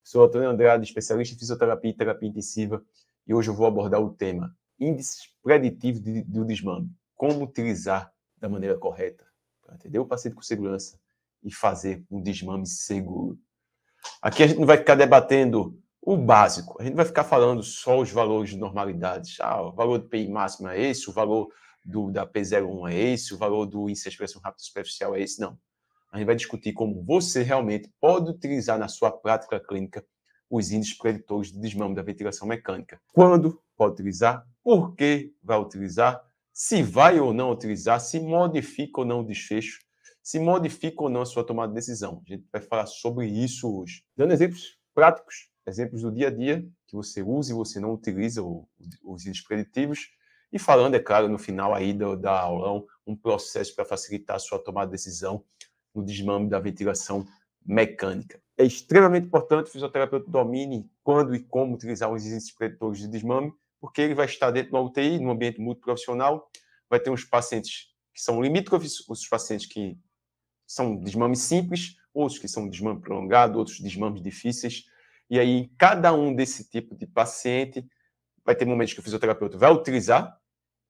Sou Antônio Andrade, especialista em fisioterapia e terapia intensiva, e hoje eu vou abordar o tema índices preditivos do desmame. Como utilizar da maneira correta para atender o paciente com segurança e fazer um desmame seguro. Aqui a gente não vai ficar debatendo o básico, a gente vai ficar falando só os valores de normalidades. O valor do PI máximo é esse, o valor da P01 é esse, o valor do índice de expressão rápida superficial é esse. Não. A gente vai discutir como você realmente pode utilizar na sua prática clínica os índices preditores de desmame da ventilação mecânica. Quando pode utilizar, por que vai utilizar, se vai ou não utilizar, se modifica ou não o desfecho, se modifica ou não a sua tomada de decisão. A gente vai falar sobre isso hoje. Dando exemplos práticos, exemplos do dia a dia, que você usa e você não utiliza os índices preditivos, e falando, é claro, no final aí da aulão, um processo para facilitar a sua tomada de decisão no desmame da ventilação mecânica. É extremamente importante que o fisioterapeuta domine quando e como utilizar os índices preditores de desmame, porque ele vai estar dentro de uma UTI, num ambiente multiprofissional, vai ter uns pacientes que são limítrofes, os pacientes que são desmames simples, outros que são desmame prolongado, outros desmames difíceis, e aí cada um desse tipo de paciente vai ter momentos que o fisioterapeuta vai utilizar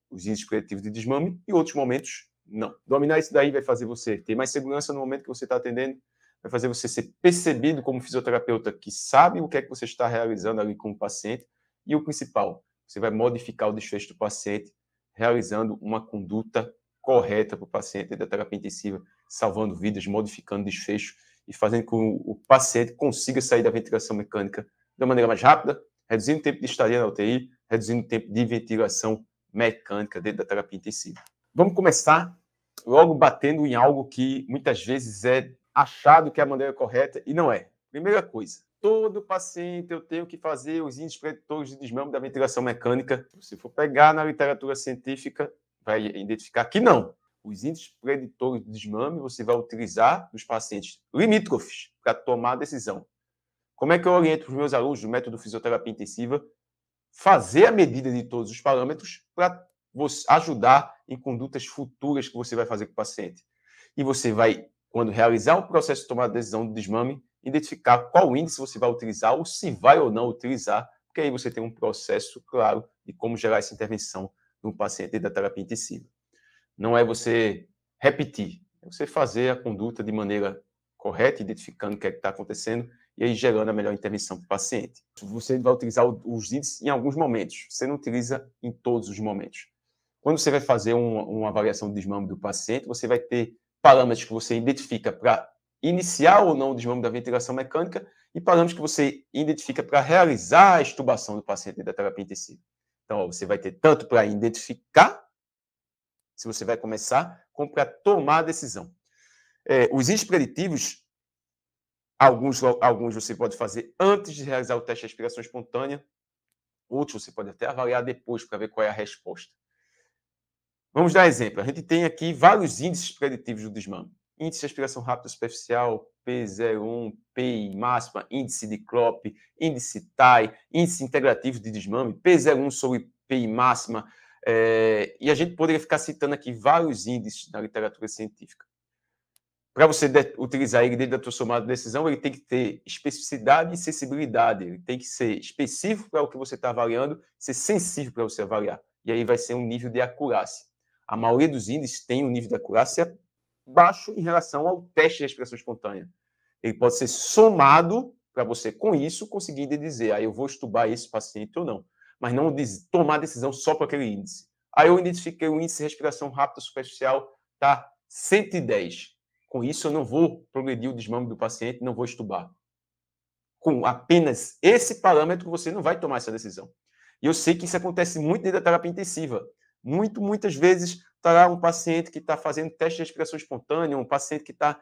os índices preditivos de desmame e outros momentos não. Dominar isso daí vai fazer você ter mais segurança no momento que você está atendendo, vai fazer você ser percebido como fisioterapeuta que sabe o que é que você está realizando ali com o paciente e o principal, você vai modificar o desfecho do paciente realizando uma conduta correta para o paciente da terapia intensiva, salvando vidas, modificando desfecho e fazendo com que o paciente consiga sair da ventilação mecânica de uma maneira mais rápida, reduzindo o tempo de estadia na UTI, reduzindo o tempo de ventilação mecânica dentro da terapia intensiva. Vamos começar logo batendo em algo que muitas vezes é achado que é a maneira correta e não é. Primeira coisa, todo paciente eu tenho que fazer os índices preditores de desmame da ventilação mecânica. Se for pegar na literatura científica, vai identificar que não. Os índices preditores de desmame você vai utilizar nos pacientes limítrofes para tomar a decisão. Como é que eu oriento os meus alunos do método fisioterapia intensiva? Fazer a medida de todos os parâmetros para ajudar em condutas futuras que você vai fazer com o paciente. E você vai, quando realizar um processo de tomada de decisão de desmame, identificar qual índice você vai utilizar ou se vai ou não utilizar, porque aí você tem um processo claro de como gerar essa intervenção no paciente da terapia intensiva. Não é você repetir, é você fazer a conduta de maneira correta, identificando o que é que está acontecendo e aí gerando a melhor intervenção para o paciente. Você vai utilizar os índices em alguns momentos, você não utiliza em todos os momentos. Quando você vai fazer uma avaliação de desmame do paciente, você vai ter parâmetros que você identifica para iniciar ou não o desmame da ventilação mecânica e parâmetros que você identifica para realizar a extubação do paciente da terapia intensiva. Então, você vai ter tanto para identificar, se você vai começar, como para tomar a decisão. Os índices preditivos, alguns você pode fazer antes de realizar o teste de respiração espontânea, outros você pode até avaliar depois para ver qual é a resposta. Vamos dar exemplo. A gente tem aqui vários índices preditivos do desmame. Índice de respiração rápida superficial, P01, PI máxima, índice de Klopp, índice TAI, índice integrativo de desmame, P01 sobre PI máxima. E a gente poderia ficar citando aqui vários índices na literatura científica. Para você utilizar ele dentro da sua tomada de decisão, ele tem que ter especificidade e sensibilidade. Ele tem que ser específico para o que você está avaliando, ser sensível para você avaliar. E aí vai ser um nível de acurácia. A maioria dos índices tem um nível de acurácia baixo em relação ao teste de respiração espontânea. Ele pode ser somado para você, com isso, conseguir dizer, eu vou estubar esse paciente ou não. Mas não tomar decisão só para aquele índice. Aí eu identifiquei o índice de respiração rápida superficial, está 110. Com isso, eu não vou progredir o desmame do paciente, não vou estubar. Com apenas esse parâmetro, você não vai tomar essa decisão. E eu sei que isso acontece muito dentro da terapia intensiva. Muitas vezes, estará um paciente que está fazendo teste de respiração espontânea, um paciente que está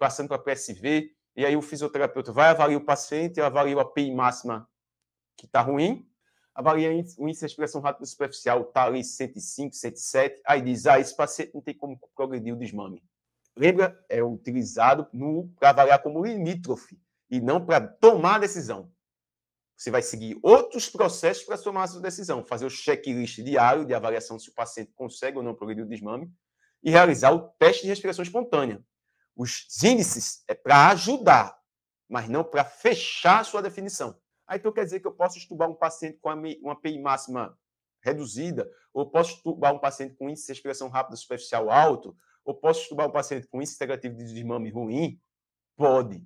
passando para PSV, e aí o fisioterapeuta vai avaliar o paciente, avalia a PI máxima que está ruim, avalia o índice de respiração rápida superficial, está ali 105, 107, aí diz, esse paciente não tem como progredir o desmame. Lembra, é utilizado para avaliar como limítrofe e não para tomar a decisão. Você vai seguir outros processos para tomar a sua decisão, fazer o checklist diário de avaliação se o paciente consegue ou não progredir o desmame e realizar o teste de respiração espontânea. Os índices é para ajudar, mas não para fechar a sua definição. Aí então quer dizer que eu posso estubar um paciente com uma PI máxima reduzida, ou posso estubar um paciente com índice de respiração rápida superficial alto, ou posso estubar um paciente com índice integrativo de desmame ruim? Pode.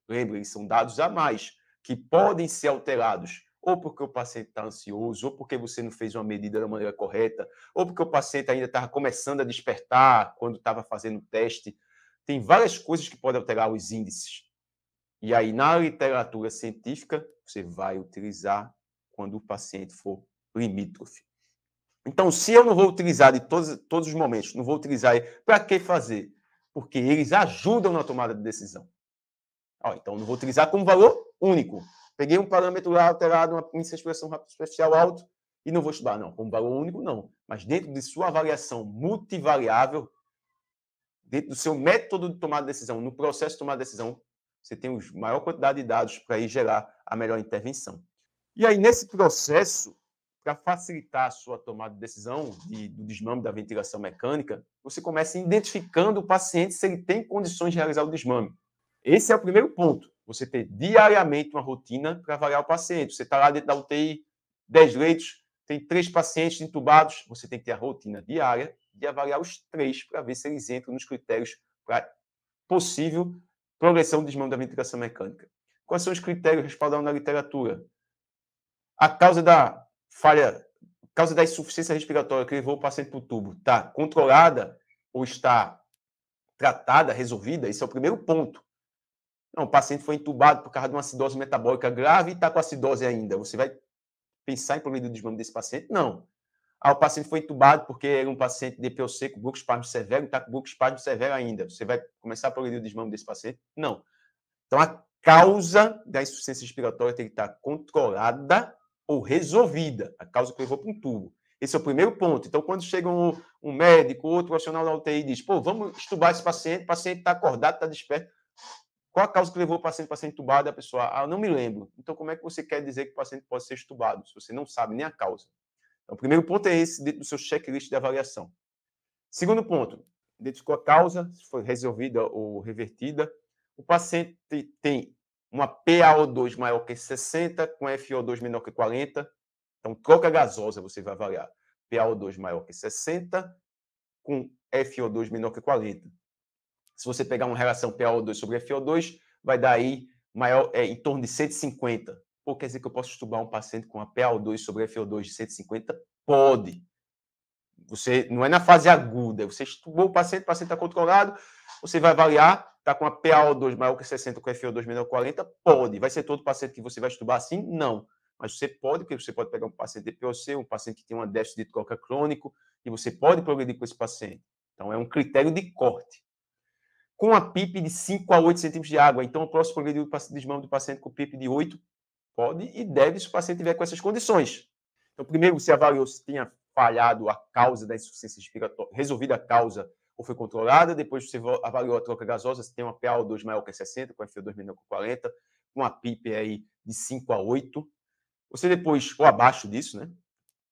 Lembrem, são dados a mais, que podem ser alterados, ou porque o paciente está ansioso, ou porque você não fez uma medida da maneira correta, ou porque o paciente ainda estava começando a despertar quando estava fazendo o teste. Tem várias coisas que podem alterar os índices. E aí, na literatura científica, você vai utilizar quando o paciente for limítrofe. Então, se eu não vou utilizar de todos os momentos, não vou utilizar, para que fazer? Porque eles ajudam na tomada de decisão. Então, não vou utilizar como valor único. Peguei um parâmetro lá alterado, uma índice de expressão rápida superficial alto, e não vou estudar, não. Como valor único, não. Mas dentro de sua avaliação multivariável, dentro do seu método de tomar decisão, no processo de tomar decisão, você tem a maior quantidade de dados para aí gerar a melhor intervenção. E aí, nesse processo, para facilitar a sua tomada de decisão do desmame da ventilação mecânica, você começa identificando o paciente se ele tem condições de realizar o desmame. Esse é o primeiro ponto. Você ter diariamente uma rotina para avaliar o paciente. Você está lá dentro da UTI, 10 leitos, tem 3 pacientes entubados, você tem que ter a rotina diária de avaliar os 3 para ver se eles entram nos critérios para possível progressão do desmame da ventilação mecânica. Quais são os critérios respaldados na literatura? A causa da falha, causa da insuficiência respiratória que levou o paciente para o tubo está controlada ou está tratada, resolvida? Esse é o primeiro ponto. Não, o paciente foi entubado por causa de uma acidose metabólica grave e está com acidose ainda. Você vai pensar em progredir o desmame desse paciente? Não. O paciente foi entubado porque era um paciente de DPOC com bruxismo severo e está com bruxismo severo ainda. Você vai começar a progredir o desmame desse paciente? Não. Então, a causa da insuficiência respiratória tem que estar controlada ou resolvida. A causa que levou para um tubo. Esse é o primeiro ponto. Então, quando chega um médico, outro profissional da UTI e diz, vamos estubar esse paciente, o paciente está acordado, está desperto. Qual a causa que levou o paciente para ser entubado? A pessoa, eu não me lembro. Então, como é que você quer dizer que o paciente pode ser entubado, se você não sabe nem a causa? Então, o primeiro ponto é esse, dentro do seu checklist de avaliação. Segundo ponto, identificou a causa, se foi resolvida ou revertida. O paciente tem uma PaO2 maior que 60, com FiO2 menor que 40. Então, troca gasosa você vai avaliar. PaO2 maior que 60, com FiO2 menor que 40. Se você pegar uma relação PaO2 sobre FiO2, vai dar aí maior, em torno de 150. Quer dizer que eu posso estubar um paciente com a PaO2 sobre FiO2 de 150? Pode. Você não é na fase aguda. Você estubou o paciente está controlado, você vai avaliar, está com a PaO2 maior que 60, com FiO2 menor que 40? Pode. Vai ser todo paciente que você vai estubar assim? Não. Mas você pode, porque você pode pegar um paciente de POC, um paciente que tem uma déficit de troca crônico, e você pode progredir com esse paciente. Então, é um critério de corte. Com a PIP de 5 a 8 centímetros de água. Então, o próximo progredir o desmame do paciente com PIP de 8 pode e deve se o paciente tiver com essas condições. Então, primeiro, você avaliou se tinha falhado a causa da insuficiência respiratória, resolvida a causa ou foi controlada. Depois, você avaliou a troca gasosa, se tem uma PaO2 maior que 60, com FiO2 menor que 40, com a PIP aí de 5 a 8. Você depois, ou abaixo disso, né?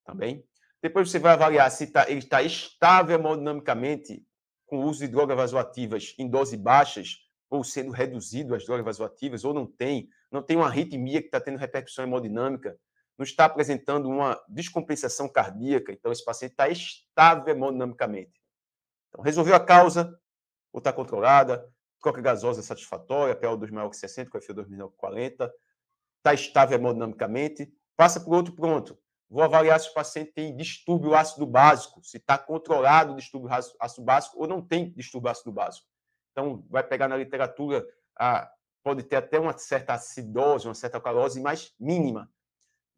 Também. Depois, você vai avaliar se ele está estável hemodinamicamente com o uso de drogas vasoativas em doses baixas, ou sendo reduzido as drogas vasoativas, ou não tem uma arritmia que está tendo repercussão hemodinâmica, não está apresentando uma descompensação cardíaca, então esse paciente está estável hemodinamicamente. Então, resolveu a causa, ou está controlada, troca gasosa satisfatória, PaO2 maior que 60, com FiO2 menor que 40, está estável hemodinamicamente, passa por outro ponto. Vou avaliar se o paciente tem distúrbio ácido básico, se está controlado o distúrbio ácido básico ou não tem distúrbio ácido básico. Então, vai pegar na literatura, pode ter até uma certa acidose, uma certa alcalose, mas mínima.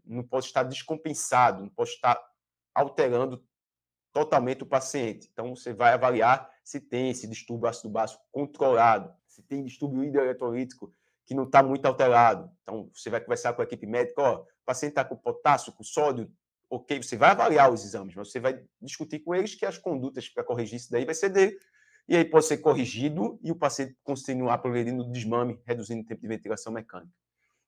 Não pode estar descompensado, não pode estar alterando totalmente o paciente. Então, você vai avaliar se tem esse distúrbio ácido básico controlado, se tem distúrbio hidroeletrolítico que não está muito alterado. Então, você vai conversar com a equipe médica, o paciente está com potássio, com sódio, ok, você vai avaliar os exames, mas você vai discutir com eles que as condutas para corrigir isso daí vai ser dele, e aí pode ser corrigido e o paciente continuar progredindo no desmame, reduzindo o tempo de ventilação mecânica.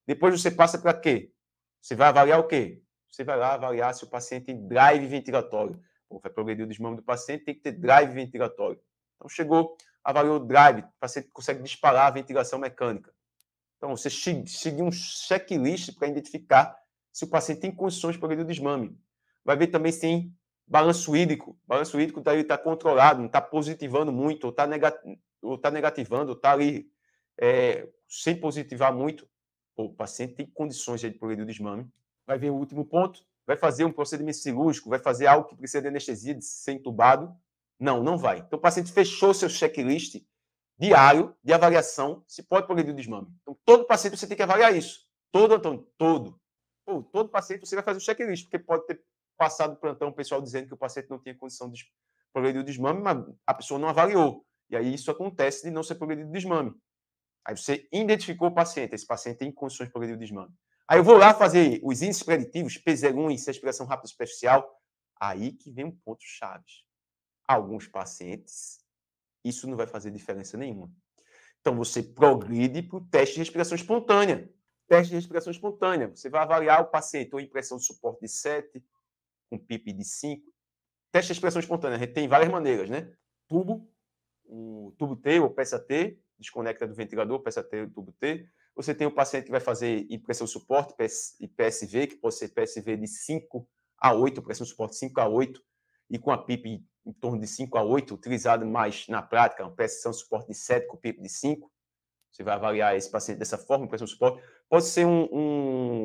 Depois você passa para quê? Você vai avaliar o quê? Você vai lá avaliar se o paciente tem drive ventilatório. Vai progredir o desmame do paciente, tem que ter drive ventilatório. Então, chegou, avaliou o drive, o paciente consegue disparar a ventilação mecânica. Então, você seguir um checklist para identificar se o paciente tem condições de progredir o desmame. Vai ver também se tem balanço hídrico. Balanço hídrico está controlado, não está positivando muito, ou está negativando, ou está ali sem positivar muito. Pô, o paciente tem condições de progredir o desmame. Vai ver o último ponto, vai fazer um procedimento cirúrgico, vai fazer algo que precisa de anestesia, de ser entubado. Não vai. Então, o paciente fechou seu checklist diário de avaliação se pode progredir o desmame. Então, todo paciente você tem que avaliar isso. Todo, Antônio, todo. Pô, todo paciente você vai fazer o checklist, porque pode ter passado o plantão o pessoal dizendo que o paciente não tinha condição de progredir o desmame, mas a pessoa não avaliou. E aí isso acontece de não ser progredido o desmame. Aí você identificou o paciente, esse paciente tem condições de progredir o desmame. Aí eu vou lá fazer os índices preditivos, P01 e respiração rápida superficial. Aí que vem um ponto chave. Alguns pacientes, isso não vai fazer diferença nenhuma. Então, você progride para o teste de respiração espontânea. Teste de respiração espontânea. Você vai avaliar o paciente, ou impressão de suporte de 7, com PIP de 5. Teste de respiração espontânea, a gente tem várias maneiras, né? Tubo, o tubo T ou peça T, desconecta do ventilador, peça T ou tubo T. Você tem o paciente que vai fazer impressão de suporte e PSV, que pode ser PSV de 5 a 8, pressão de suporte 5 a 8, e com a PIP em torno de 5 a 8, utilizado mais na prática, uma pressão de suporte de 7 com PIP de 5. Você vai avaliar esse paciente dessa forma, pressão de suporte. Pode ser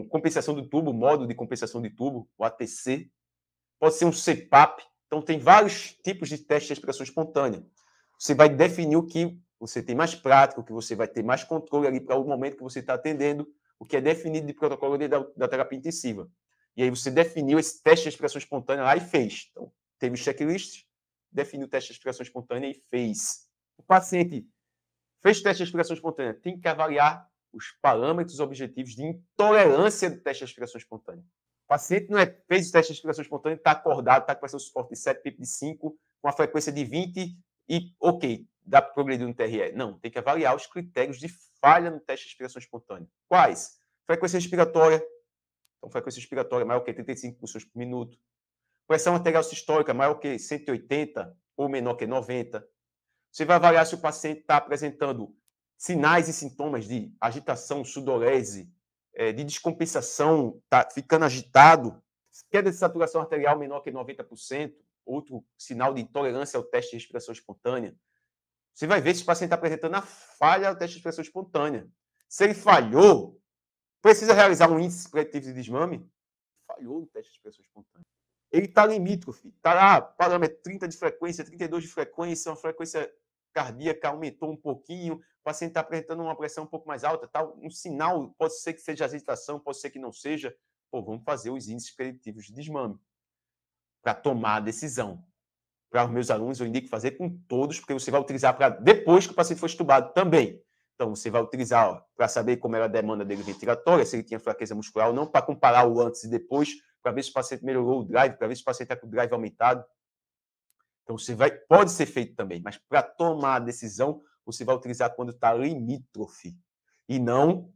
compensação do tubo, modo de compensação de tubo, o ATC. Pode ser um CPAP. Então, tem vários tipos de teste de respiração espontânea. Você vai definir o que você tem mais prático, o que você vai ter mais controle ali para o momento que você está atendendo, o que é definido de protocolo da terapia intensiva. E aí você definiu esse teste de respiração espontânea lá e fez. Então, teve o checklist, definiu o teste de respiração espontânea e fez. O paciente fez o teste de respiração espontânea, tem que avaliar os parâmetros objetivos de intolerância do teste de respiração espontânea. O paciente não fez o teste de respiração espontânea, está acordado, está com pressão de suporte de 7, PIP de 5, com a frequência de 20 e, ok, dá para progredir no TRE. Não, tem que avaliar os critérios de falha no teste de respiração espontânea. Quais? Frequência respiratória. Então, frequência respiratória maior que 35 pulsões por minuto. Pressão arterial sistólica maior que 180 ou menor que 90. Você vai avaliar se o paciente está apresentando sinais e sintomas de agitação, sudorese, de descompensação, está ficando agitado, queda de saturação arterial menor que 90%, outro sinal de intolerância ao teste de respiração espontânea. Você vai ver se o paciente está apresentando a falha ao teste de respiração espontânea. Se ele falhou, precisa realizar um índice preditivo de desmame? Falhou no teste de respiração espontânea. Ele está limítrofe, está lá, parâmetro 30 de frequência, 32 de frequência, uma frequência cardíaca aumentou um pouquinho, o paciente está apresentando uma pressão um pouco mais alta, tá? Um sinal, pode ser que seja agitação, pode ser que não seja. Pô, vamos fazer os índices preditivos de desmame para tomar a decisão. Para os meus alunos, eu indico fazer com todos, porque você vai utilizar para depois que o paciente for estubado também. Então, você vai utilizar para saber como era a demanda dele ventilatória, se ele tinha fraqueza muscular ou não, para comparar o antes e depois, para ver se o paciente melhorou o drive, para ver se o paciente está com o drive aumentado. Então, pode ser feito também, mas para tomar a decisão, você vai utilizar quando está limítrofe. E não,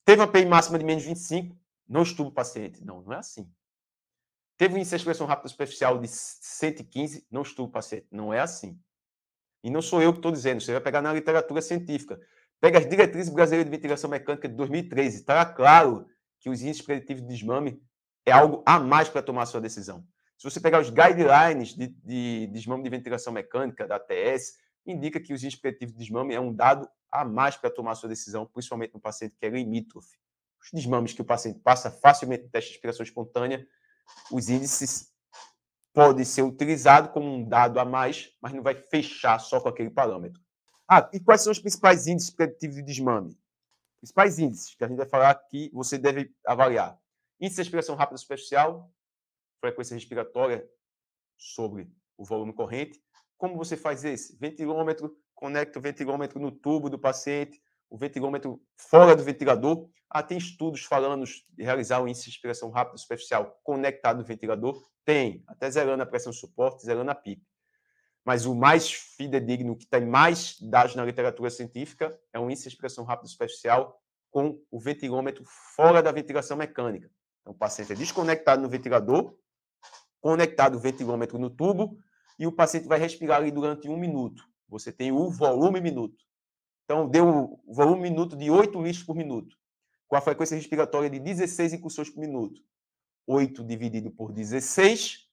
teve uma PI máxima de menos 25, não estuba o paciente. Não, não é assim. Teve um índice de respiração rápida superficial de 115, não estuba o paciente. Não é assim. E não sou eu que estou dizendo, você vai pegar na literatura científica. Pega as diretrizes brasileiras de ventilação mecânica de 2013. Está claro que os índices preditivos de desmame é algo a mais para tomar a sua decisão. Se você pegar os guidelines de desmame de ventilação mecânica, da ATS, indica que os índices preditivos de desmame é um dado a mais para tomar a sua decisão, principalmente no paciente que é limítrofe. Os desmames que o paciente passa facilmente no teste de respiração espontânea, os índices podem ser utilizados como um dado a mais, mas não vai fechar só com aquele parâmetro. E quais são os principais índices preditivos de desmame? Principais índices que a gente vai falar que você deve avaliar. Índice de respiração rápida superficial, frequência respiratória sobre o volume corrente. Como você faz esse? Ventilômetro, conecta o ventilômetro no tubo do paciente, o ventilômetro fora do ventilador. Tem estudos falando de realizar o índice de respiração rápida superficial conectado no ventilador? Tem, até zerando a pressão de suporte, zerando a PIP. Mas o mais fidedigno, que tem mais dados na literatura científica, é o índice de respiração rápida superficial com o ventilômetro fora da ventilação mecânica. Então, o paciente é desconectado no ventilador, conectado o ventilômetro no tubo, e o paciente vai respirar ali durante 1 minuto. Você tem o volume minuto. Então, deu o volume minuto de 8 litros por minuto, com a frequência respiratória de 16 incursões por minuto. 8 dividido por 16,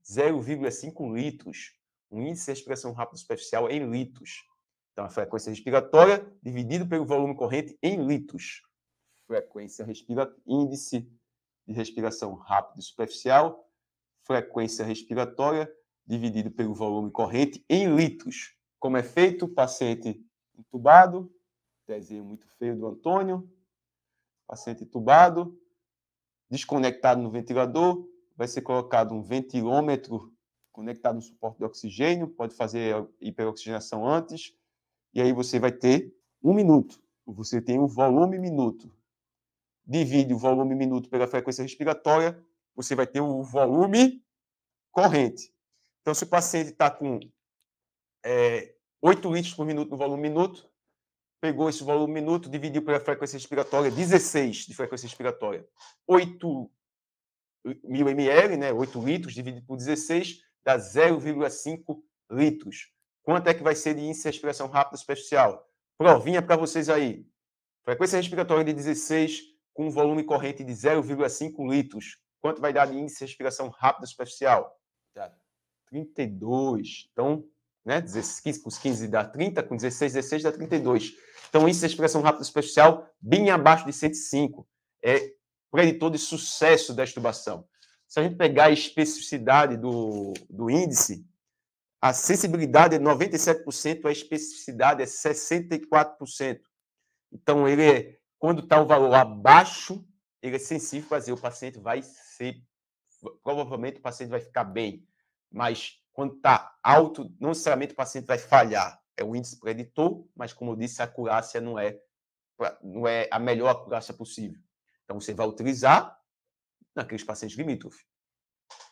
0,5 litros. O índice de respiração rápida superficial em litros. Então, a frequência respiratória dividido pelo volume corrente em litros. Índice de respiração rápida superficial, frequência respiratória dividido pelo volume corrente em litros. Como é feito? Paciente entubado, desenho muito feio do Antônio, paciente entubado, desconectado no ventilador, vai ser colocado um ventilômetro conectado no suporte de oxigênio, pode fazer a hiperoxigenação antes, e aí você vai ter 1 minuto. Você tem o volume minuto. Divide o volume minuto pela frequência respiratória, você vai ter o volume corrente. Então, se o paciente está com 8 litros por minuto no volume minuto, pegou esse volume minuto, dividiu pela frequência respiratória, 16 de frequência respiratória. 8 mil ml, né? 8 litros dividido por 16, dá 0,5 litros. Quanto é que vai ser de índice de respiração rápida superficial? Provinha para vocês aí. Frequência respiratória de 16 com volume corrente de 0,5 litros. Quanto vai dar de índice de respiração rápida superficial? 32. Então, né? 15 com 15 dá 30, com 16 dá 32. Então, índice de respiração rápida superficial bem abaixo de 105. É preditor de sucesso da extubação. Se a gente pegar a especificidade do índice, a sensibilidade é 97%, a especificidade é 64%. Então, quando está o valor abaixo, ele é sensível para dizer o paciente vai ser, provavelmente o paciente vai ficar bem. Mas quando está alto, não necessariamente o paciente vai falhar. É um índice preditor, mas como eu disse, a acurácia não é a melhor acurácia possível. Então, você vai utilizar naqueles pacientes limítrofes.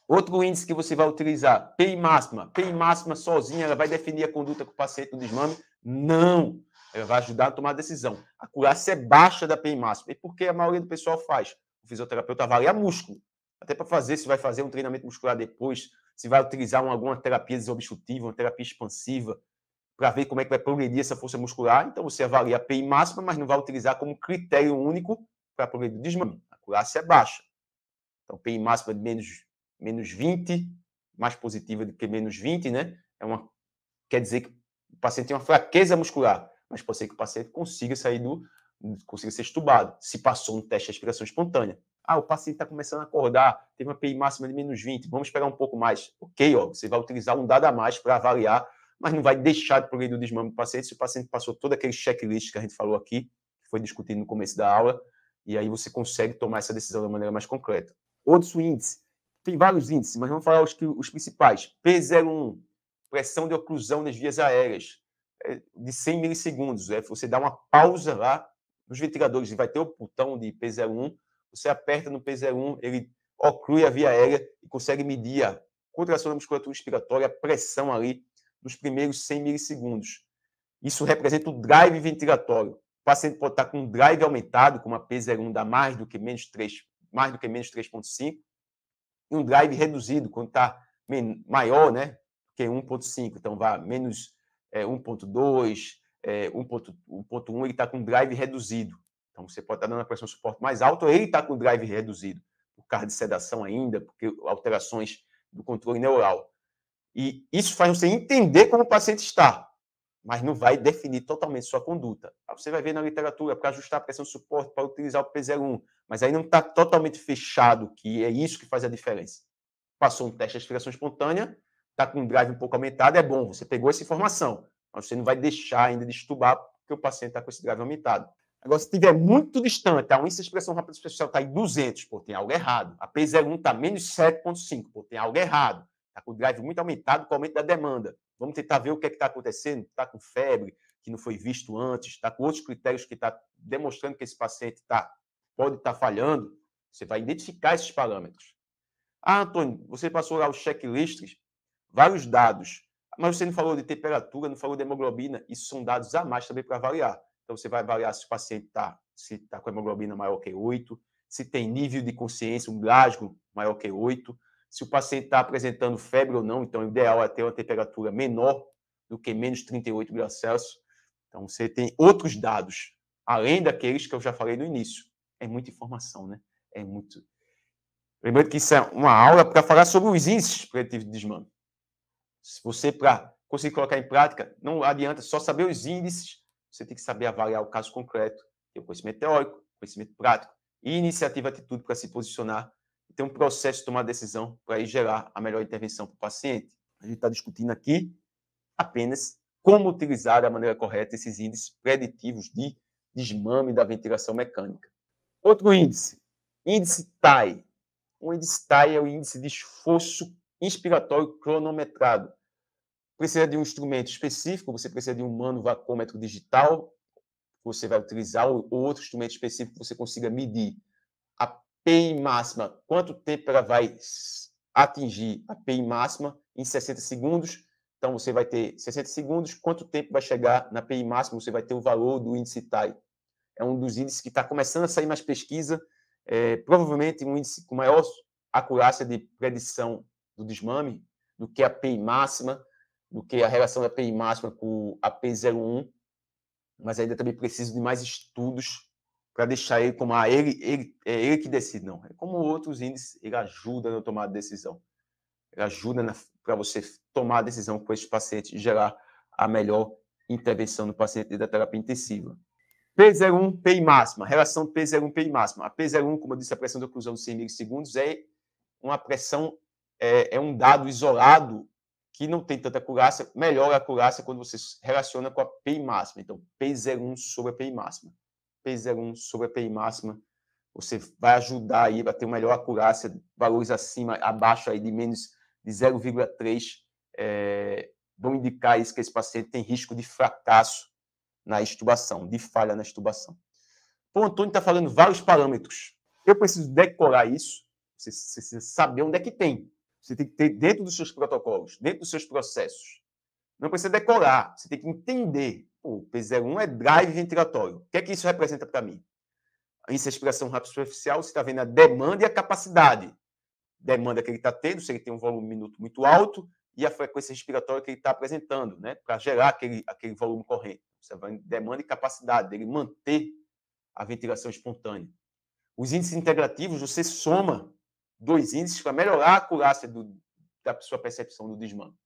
Outro índice que você vai utilizar, PI máxima. PI máxima sozinha, ela vai definir a conduta com o paciente no desmame? Não. Ela vai ajudar a tomar a decisão. A acurácia é baixa da PI máxima. E por que a maioria do pessoal faz? O fisioterapeuta avalia músculo. Até para fazer, se vai fazer um treinamento muscular depois, se vai utilizar alguma terapia desobstrutiva, uma terapia expansiva, para ver como é que vai progredir essa força muscular. Então, você avalia a PI máxima, mas não vai utilizar como critério único para progredir o desmame. A acurácia é baixa. Então, PI máxima de menos 20, mais positiva do que menos 20, né? Quer dizer que o paciente tem uma fraqueza muscular, mas pode ser que o paciente consiga ser estubado, se passou no teste de respiração espontânea. O paciente está começando a acordar, teve uma PI máxima de menos 20, vamos esperar um pouco mais. Ok, você vai utilizar um dado a mais para avaliar, mas não vai deixar de progredir o desmame do paciente se o paciente passou todo aquele checklist que a gente falou aqui, que foi discutido no começo da aula, e aí você consegue tomar essa decisão da maneira mais concreta. Outros índices, tem vários índices, mas vamos falar os principais. P01, pressão de oclusão nas vias aéreas, de 100 milissegundos. Você dá uma pausa lá nos ventiladores, e vai ter o botão de P01, você aperta no P01, ele oclui a via aérea e consegue medir a contração da musculatura respiratória, a pressão ali nos primeiros 100 milissegundos. Isso representa o drive ventilatório. O paciente pode estar com um drive aumentado, com uma P01 dá mais do que menos 3,5, e um drive reduzido, quando está maior, né, que 1,5. Então, vai menos 1,2, 1,1, ele está com um drive reduzido. Então, você pode estar dando a pressão de suporte mais alta, ou ele está com o drive reduzido, por causa de sedação ainda, porque alterações do controle neural. E isso faz você entender como o paciente está, mas não vai definir totalmente sua conduta. Você vai ver na literatura para ajustar a pressão de suporte, para utilizar o P01, mas aí não está totalmente fechado, que é isso que faz a diferença. Passou um teste de respiração espontânea, está com um drive um pouco aumentado, é bom, você pegou essa informação, mas você não vai deixar ainda de estubar porque o paciente está com esse drive aumentado. Agora, se estiver muito distante, a índice de respiração rápida superficial está em 200, tem algo errado. A P01 está menos 7,5, tem algo errado. Está com o drive muito aumentado com o aumento da demanda. Vamos tentar ver o que é que está acontecendo. Está com febre, que não foi visto antes, está com outros critérios que está demonstrando que esse paciente pode estar falhando. Você vai identificar esses parâmetros. Antônio, você passou lá os checklists, vários dados, mas você não falou de temperatura, não falou de hemoglobina. Isso são dados a mais também para avaliar. Então, você vai avaliar se o paciente está com hemoglobina maior que 8, se tem nível de consciência, um Glasgow maior que 8, se o paciente está apresentando febre ou não. Então, o ideal é ter uma temperatura menor do que menos 38 graus Celsius. Então, você tem outros dados, além daqueles que eu já falei no início. É muita informação, né? É muito. Lembrando que isso é uma aula para falar sobre os índices preditivos de desmame. Se você, para conseguir colocar em prática, não adianta só saber os índices, você tem que saber avaliar o caso concreto, ter o conhecimento teórico, conhecimento prático e iniciativa e atitude para se posicionar e ter um processo de tomar decisão para ir gerar a melhor intervenção para o paciente. A gente está discutindo aqui apenas como utilizar da maneira correta esses índices preditivos de desmame da ventilação mecânica. Outro índice, índice TAI. O índice TAI é o índice de esforço inspiratório cronometrado. Precisa de um instrumento específico, você precisa de um manovacômetro digital, que você vai utilizar, ou outro instrumento específico que você consiga medir a PI máxima, quanto tempo ela vai atingir a PI máxima em 60 segundos. Então, você vai ter 60 segundos, quanto tempo vai chegar na PI máxima, você vai ter o valor do índice TAI. É um dos índices que está começando a sair mais pesquisa, provavelmente um índice com maior acurácia de predição do desmame do que a PI máxima, do que a relação da PI máxima com a P01, mas ainda também preciso de mais estudos para deixar ele como ele que decide, não. É como outros índices, ele ajuda na tomada de decisão. Ele ajuda para você tomar a decisão com esse paciente e gerar a melhor intervenção no paciente da terapia intensiva. P01, PI máxima, relação P01, PI máxima. A P01, como eu disse, a pressão de oclusão de 100 milissegundos é uma pressão, é um dado isolado que não tem tanta acurácia, melhora a acurácia quando você relaciona com a PI máxima. Então, P01 sobre a PI máxima. P01 sobre a PI máxima, você vai ajudar aí a ter uma melhor acurácia, valores acima, abaixo aí de menos de 0,3, vão indicar isso que esse paciente tem risco de fracasso na extubação, de falha na extubação. O Antônio está falando vários parâmetros. Eu preciso decorar isso, você precisa saber onde é que tem. Você tem que ter dentro dos seus protocolos, dentro dos seus processos. Não precisa decorar, você tem que entender. O P01 é drive ventilatório. O que é que isso representa para mim? Isso é respiração rápida superficial, você está vendo a demanda e a capacidade. Demanda que ele está tendo, se ele tem um volume minuto muito alto, e a frequência respiratória que ele está apresentando, né? Para gerar aquele volume corrente. Você vai demanda e capacidade dele manter a ventilação espontânea. Os índices integrativos, você soma dois índices para melhorar a acurácia da sua percepção do desmame.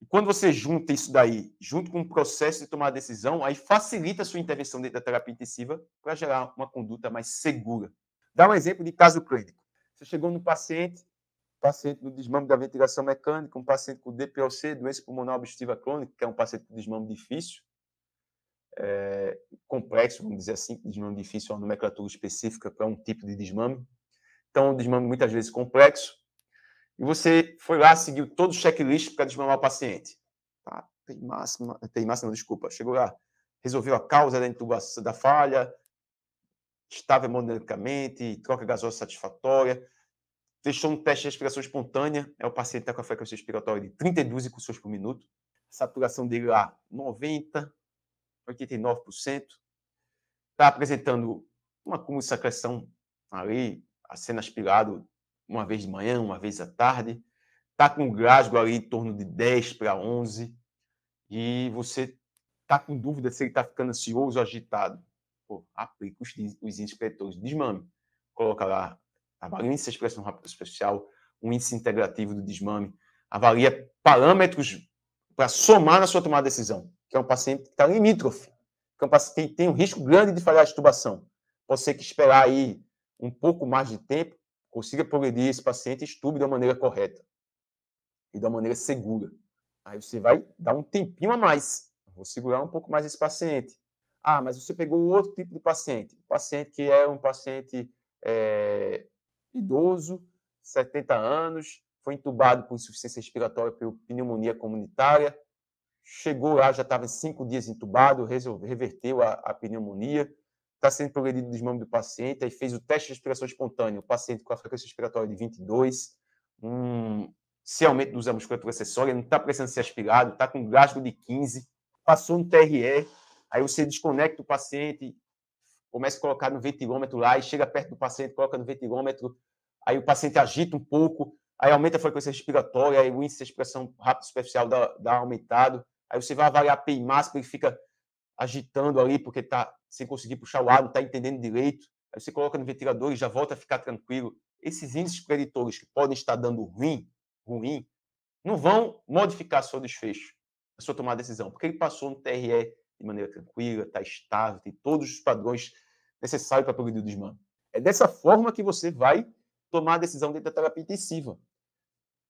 E quando você junta isso daí, junto com o processo de tomar a decisão, aí facilita a sua intervenção dentro da terapia intensiva para gerar uma conduta mais segura. Dá um exemplo de caso clínico. Você chegou no paciente no desmame da ventilação mecânica, um paciente com DPLC, doença pulmonar obstrutiva crônica, que é um paciente com desmame difícil, complexo, vamos dizer assim, desmame difícil é uma nomenclatura específica para um tipo de desmame. Então, um desmame muitas vezes complexo. E você foi lá, seguiu todo o checklist para desmamar o paciente. Tá? PI máxima, não, desculpa. Chegou lá, resolveu a causa da intubação da falha, estava hemodinamicamente, troca gasosa satisfatória, fechou um teste de respiração espontânea, o paciente está com a frequência respiratória de 32 incursões por minuto, a saturação dele lá 90%, 89%, está apresentando uma acúmulo de secreção ali, sendo aspirado uma vez de manhã, uma vez à tarde, está com um Glasgow ali em torno de 10 para 11, e você está com dúvida se ele está ficando ansioso ou agitado. Pô, aplica os índices preditores de desmame. Coloca lá, avalia o índice de expressão rápida superficial, o índice integrativo do desmame, avalia parâmetros para somar na sua tomada de decisão, que é um paciente que está limítrofe, que é um paciente que tem um risco grande de falhar a extubação. Pode ser que esperar aí um pouco mais de tempo, consiga progredir esse paciente e estube da maneira correta e da maneira segura. Aí você vai dar um tempinho a mais. Vou segurar um pouco mais esse paciente. Ah, mas você pegou outro tipo de paciente. Paciente que é um paciente idoso, 70 anos, foi entubado por insuficiência respiratória por pneumonia comunitária, chegou lá, já estava 5 dias entubado, reverteu a pneumonia, está sendo progredido o desmame do paciente, aí fez o teste de respiração espontânea, o paciente com a frequência respiratória de 22, se aumento do uso da musculatura acessória, não está precisando ser aspirado, está com Glasgow de 15, passou no TRE, aí você desconecta o paciente, começa a colocar no ventilômetro lá, e chega perto do paciente, coloca no ventilômetro, aí o paciente agita um pouco, aí aumenta a frequência respiratória, aí o índice de expressão rápida superficial dá aumentado, aí você vai avaliar a PI máxima, ele fica agitando ali porque está sem conseguir puxar o ar, não está entendendo direito. Aí você coloca no ventilador e já volta a ficar tranquilo. Esses índices preditores que podem estar dando ruim, não vão modificar seu desfecho, a sua tomada de decisão, porque ele passou no TRE de maneira tranquila, está estável, tem todos os padrões necessários para progredir o desmame. É dessa forma que você vai tomar a decisão dentro da terapia intensiva.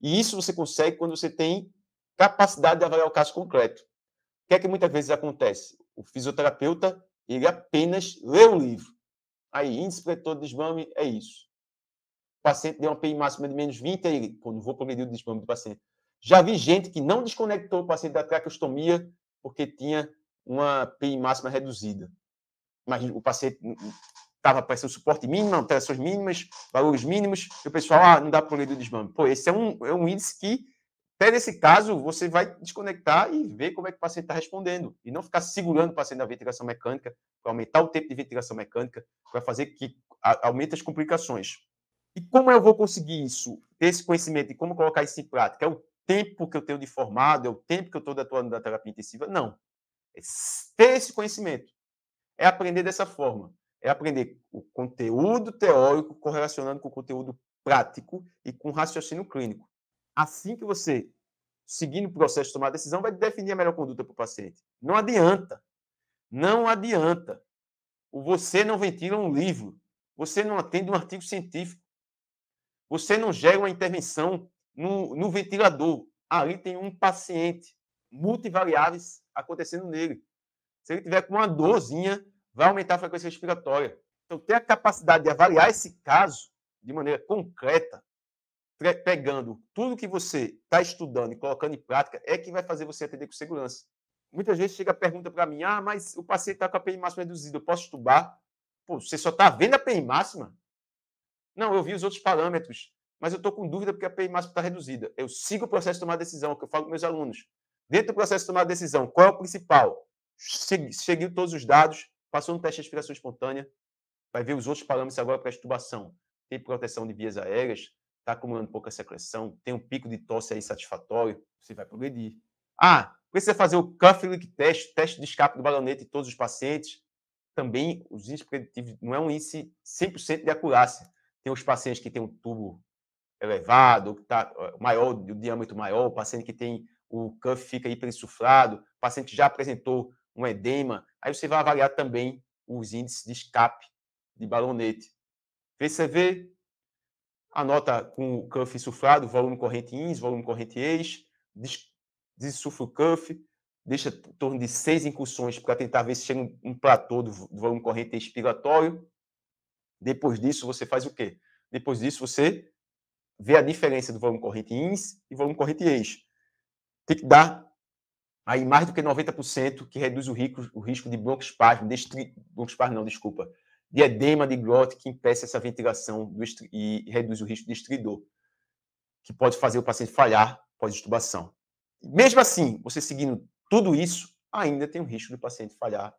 E isso você consegue quando você tem capacidade de avaliar o caso concreto. O que é que muitas vezes acontece? O fisioterapeuta, ele apenas lê o livro. Aí, índice preditor de desmame é isso. O paciente deu uma PI máxima de menos 20, aí ele, não vou progredir o desmame do paciente. Já vi gente que não desconectou o paciente da traqueostomia porque tinha uma PI máxima reduzida. Mas o paciente estava aparecendo suporte mínimo, alterações mínimas, valores mínimos, e o pessoal, não dá para progredir o desmame. Pô, esse é um índice que, até nesse caso, você vai desconectar e ver como é que o paciente está respondendo. E não ficar segurando o paciente na ventilação mecânica, para aumentar o tempo de ventilação mecânica, para fazer que aumente as complicações. E como eu vou conseguir isso? Ter esse conhecimento e como colocar isso em prática? É o tempo que eu tenho de formado? É o tempo que eu estou atuando na terapia intensiva? Não. É ter esse conhecimento. É aprender dessa forma. É aprender o conteúdo teórico correlacionando com o conteúdo prático e com raciocínio clínico. Assim que você, seguindo o processo de tomar decisão, vai definir a melhor conduta para o paciente. Não adianta. Não adianta. Você não ventila um livro. Você não atende um artigo científico. Você não gera uma intervenção no ventilador. Ali tem um paciente, multivariáveis acontecendo nele. Se ele tiver com uma dorzinha, vai aumentar a frequência respiratória. Então, ter a capacidade de avaliar esse caso de maneira concreta, pegando tudo que você está estudando e colocando em prática, é que vai fazer você atender com segurança. Muitas vezes chega a pergunta para mim, mas o paciente está com a PI máxima reduzida, eu posso tubar? Pô, você só está vendo a PI máxima? Não, eu vi os outros parâmetros, mas eu estou com dúvida porque a PI máxima está reduzida. Eu sigo o processo de tomar decisão, que eu falo com meus alunos. Dentro do processo de tomar decisão, qual é o principal? Seguiu todos os dados, passou no teste de respiração espontânea, vai ver os outros parâmetros agora para a extubação. Tem proteção de vias aéreas, está acumulando pouca secreção, tem um pico de tosse aí satisfatório, você vai progredir. Precisa fazer o cuff leak test, teste de escape do balonete em todos os pacientes. Também os índices preditivos não é um índice 100% de acurácia. Tem os pacientes que têm um tubo elevado, que está maior, o diâmetro maior, o paciente que tem o cuff fica hiperinsuflado, o paciente que já apresentou um edema. Aí você vai avaliar também os índices de escape de balonete. VCV, anota com o cuff insuflado, volume corrente ins, volume corrente ex, desinsufla o cuff, deixa em torno de 6 incursões para tentar ver se chega um platô do volume corrente expiratório. Depois disso, você faz o quê? Depois disso, você vê a diferença do volume corrente ins e volume corrente ex. Tem que dar aí mais do que 90%, que reduz o risco de broncoespasmo, de edema de glote, que impeça essa ventilação e reduz o risco de estridor, que pode fazer o paciente falhar pós-extubação. Mesmo assim, você seguindo tudo isso, ainda tem o risco do paciente falhar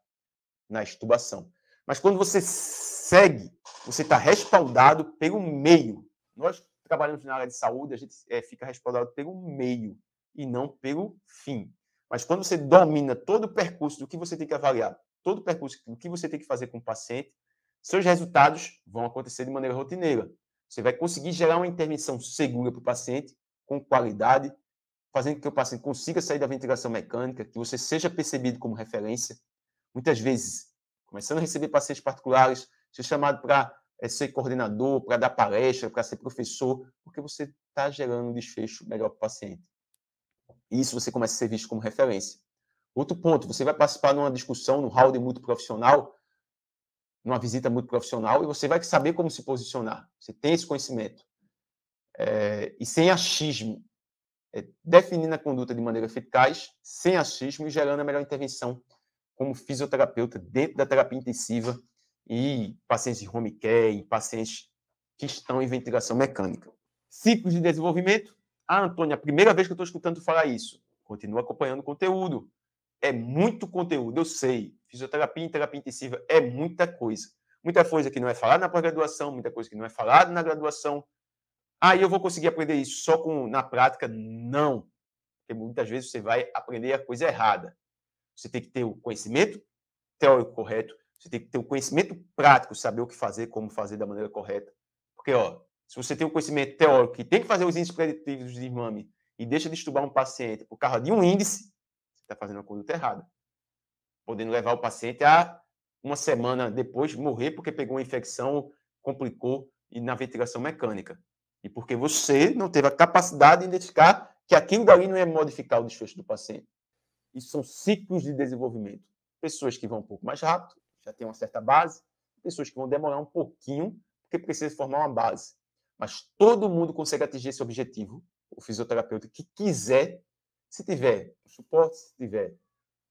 na extubação. Mas quando você segue, você está respaldado pelo meio. Nós trabalhamos na área de saúde, a gente fica respaldado pelo meio e não pelo fim. Mas quando você domina todo o percurso do que você tem que avaliar, todo o percurso do que você tem que fazer com o paciente, seus resultados vão acontecer de maneira rotineira. Você vai conseguir gerar uma intervenção segura para o paciente, com qualidade, fazendo com que o paciente consiga sair da ventilação mecânica, que você seja percebido como referência. Muitas vezes, começando a receber pacientes particulares, ser chamado para ser coordenador, para dar palestra, para ser professor, porque você está gerando um desfecho melhor para o paciente. Isso você começa a ser visto como referência. Outro ponto, você vai participar numa discussão, no hall de multiprofissional, numa visita multiprofissional, e você vai saber como se posicionar. Você tem esse conhecimento. E sem achismo, definindo a conduta de maneira eficaz, sem achismo e gerando a melhor intervenção como fisioterapeuta dentro da terapia intensiva e pacientes de home care, e pacientes que estão em ventilação mecânica. Ciclos de desenvolvimento. Antônio, a primeira vez que eu estou escutando falar isso. Continua acompanhando o conteúdo. É muito conteúdo, eu sei. Fisioterapia em terapia intensiva é muita coisa. Muita coisa que não é falada na pós-graduação, muita coisa que não é falada na graduação. Aí eu vou conseguir aprender isso só na prática? Não. Porque muitas vezes você vai aprender a coisa errada. Você tem que ter o conhecimento teórico correto, você tem que ter o conhecimento prático, saber o que fazer, como fazer da maneira correta. Porque, ó, se você tem o conhecimento teórico que tem que fazer os índices preditivos de desmame e deixa de estudar um paciente por causa de um índice, você está fazendo a conduta errada. Podendo levar o paciente a uma semana depois morrer porque pegou uma infecção, complicou e na ventilação mecânica. E porque você não teve a capacidade de identificar que aquilo dali não ia modificar o desfecho do paciente. Isso são ciclos de desenvolvimento. Pessoas que vão um pouco mais rápido, já têm uma certa base, pessoas que vão demorar um pouquinho, porque precisa formar uma base. Mas todo mundo consegue atingir esse objetivo, o fisioterapeuta que quiser, se tiver suporte, se tiver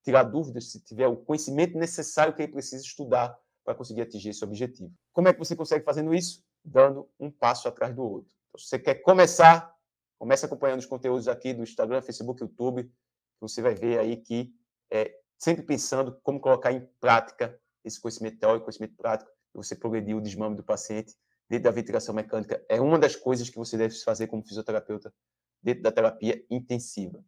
tirar dúvidas, se tiver o conhecimento necessário que ele precisa estudar para conseguir atingir esse objetivo. Como é que você consegue fazendo isso? Dando um passo atrás do outro. Então, se você quer começar, comece acompanhando os conteúdos aqui do Instagram, Facebook, YouTube. Você vai ver aí que sempre pensando como colocar em prática esse conhecimento teórico, conhecimento prático, e você progredir o desmame do paciente dentro da ventilação mecânica. É uma das coisas que você deve fazer como fisioterapeuta dentro da terapia intensiva.